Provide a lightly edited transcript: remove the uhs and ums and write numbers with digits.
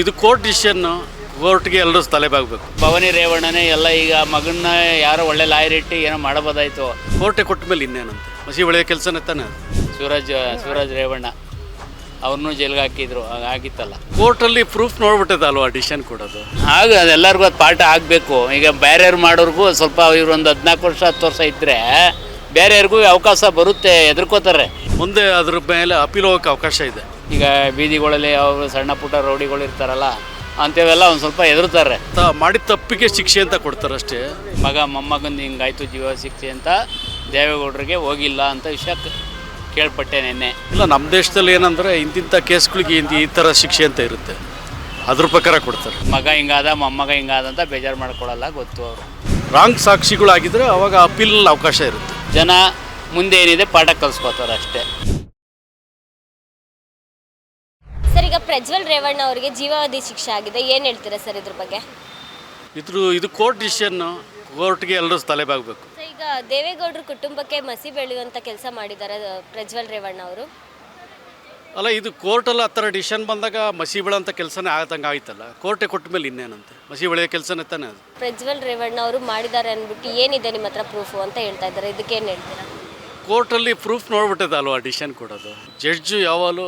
ಇದು court decision. ಕೋರ್ಟ್ಗೆ ಎಲ್ಲರೂ ತಲೆಬಾಗಬೇಕು. ಭವಾನಿ ರೇವಣ್ಣನೇ ಎಲ್ಲ ಈಗ ಮಗನ್ನ ಯಾರೋ ಒಳ್ಳೆ ಲಾಯರ್ ಇಟ್ಟು ಏನೋ ಮಾಡಬೋದಾಯ್ತು. ಕೋರ್ಟೆ ಕೊಟ್ಟ ಮೇಲೆ ಇನ್ನೇನಂತೆ, ಮಸಿ ಒಳ್ಳೆಯ ಕೆಲಸನೇ ತಾನೆ ಅದು. ಸೂರಜ್ ರೇವಣ್ಣ ಅವ್ರನ್ನೂ ಜೈಲ್ಗೆ ಹಾಕಿದ್ರು, ಆಗಿತ್ತಲ್ಲ. ಕೋರ್ಟಲ್ಲಿ ಪ್ರೂಫ್ ನೋಡ್ಬಿಟ್ಟದಲ್ವಾ ಡಿಸಿಷನ್ ಕೊಡೋದು. ಆಗ ಅದೆಲ್ಲರಿಗೂ ಅದು ಪಾಠ ಆಗಬೇಕು. ಈಗ ಬೇರೆಯವ್ರು ಮಾಡೋರ್ಗೂ ಸ್ವಲ್ಪ ಇವರು ಒಂದು 14 ವರ್ಷ 10 ವರ್ಷ ಇದ್ದರೆ ಬೇರೆಯವ್ರಿಗೂ ಅವಕಾಶ ಬರುತ್ತೆ, ಎದುರ್ಕೋತಾರೆ. ಮುಂದೆ ಅದ್ರ ಮೇಲೆ ಅಪೀಲ್ ಹೋಗೋಕ್ಕೆ ಅವಕಾಶ ಇದೆ. ಈಗ ಬೀದಿಗಳಲ್ಲಿ ಅವರು ಸಣ್ಣ ಪುಟ್ಟ ರೌಡಿಗಳು ಇರ್ತಾರಲ್ಲ, ಅಂಥವೆಲ್ಲ ಒಂದು ಸ್ವಲ್ಪ ಎದುರ್ತಾರೆ. ಮಾಡಿದ ತಪ್ಪಿಗೆ ಶಿಕ್ಷೆ ಅಂತ ಕೊಡ್ತಾರೆ ಅಷ್ಟೇ. ಮೊಮ್ಮಗಂದು ಹಿಂಗಾಯ್ತು ಜೀವ ಶಿಕ್ಷೆ ಅಂತ ದೇವೇಗೌಡರಿಗೆ ಹೋಗಿಲ್ಲ ಅಂತ ವಿಷಯ ಕೇಳ್ಪಟ್ಟೆ ನಿನ್ನೆ. ಇಲ್ಲ, ನಮ್ಮ ದೇಶದಲ್ಲಿ ಏನಂದರೆ ಇಂತಿಂಥ ಕೇಸ್ಗಳಿಗೆ ಈ ಥರ ಶಿಕ್ಷೆ ಅಂತ ಇರುತ್ತೆ, ಅದ್ರ ಪ್ರಕಾರ ಕೊಡ್ತಾರೆ. ಮಗ ಹಿಂಗಾದ ಮೊಮ್ಮಗ ಹಿಂಗಾದ ಅಂತ ಬೇಜಾರು ಮಾಡ್ಕೊಳ್ಳಲ್ಲ, ಗೊತ್ತು ಅವರು. ರಾಂಗ್ ಸಾಕ್ಷಿಗಳಾಗಿದ್ದರೆ ಅವಾಗ ಅಪೀಲ್ ಅವಕಾಶ ಇರುತ್ತೆ. ಜನ ಮುಂದೆ ಏನಿದೆ ಪಾಠ ಕಲಿಸ್ಕೋತಾರೆ ಅಷ್ಟೇ. ಸರ್, ಈಗ ಪ್ರಜ್ವಲ್ ರೇವಣ್ಣ ಅವರಿಗೆ ಜೀವಾವಧಿ ಶಿಕ್ಷೆ ಆಗಿದೆ, ಏನು ಹೇಳ್ತೀರಾ ಸರ್ ಇದ್ರ ಬಗ್ಗೆ? ಇದು ಕೋರ್ಟ್ ಡಿಸಿಷನ್ನು. ಕೋರ್ಟ್ಗೆ ಎಲ್ಲರೂ ತಲೆಬಾಗಬೇಕು. ಈಗ ದೇವೇಗೌಡರ ಕುಟುಂಬಕ್ಕೆ ಮಸಿ ಬೆಳೆಯುವಂಥ ಕೆಲಸ ಮಾಡಿದ್ದಾರೆ ಪ್ರಜ್ವಲ್ ರೇವಣ್ಣ ಅವರು. ಅಲ್ಲ, ಇದು ಕೋರ್ಟಲ್ಲಿ ಆ ಥರ ಡಿಸಿಷನ್ ಬಂದಾಗ ಮಸಿ ಬೆಳೆಯೋಂಥ ಕೆಲಸನೇ ಆಗದಂಗೆ ಆಯ್ತಲ್ಲ. ಕೋರ್ಟೆ ಕೊಟ್ಟ ಮೇಲೆ ಇನ್ನೇನಂತೆ, ಮಸಿ ಬೆಳೆಯೋ ಕೆಲಸನೇ ತಾನೆ ಅದು. ಪ್ರಜ್ವಲ್ ರೇವಣ್ಣ ಅವರು ಮಾಡಿದ್ದಾರೆ ಅಂದ್ಬಿಟ್ಟು ಏನಿದೆ ನಿಮ್ಮ ಹತ್ರ ಪ್ರೂಫು ಅಂತ ಹೇಳ್ತಾ ಇದ್ದಾರೆ, ಇದಕ್ಕೆ ಏನು ಹೇಳ್ತೀರಾ? ಕೋರ್ಟಲ್ಲಿ ಪ್ರೂಫ್ ನೋಡ್ಬಿಟ್ಟದಲ್ವಾ ಡಿಸಿಷನ್ ಕೊಡೋದು. ಜಡ್ಜು ಯಾವಾಗಲೂ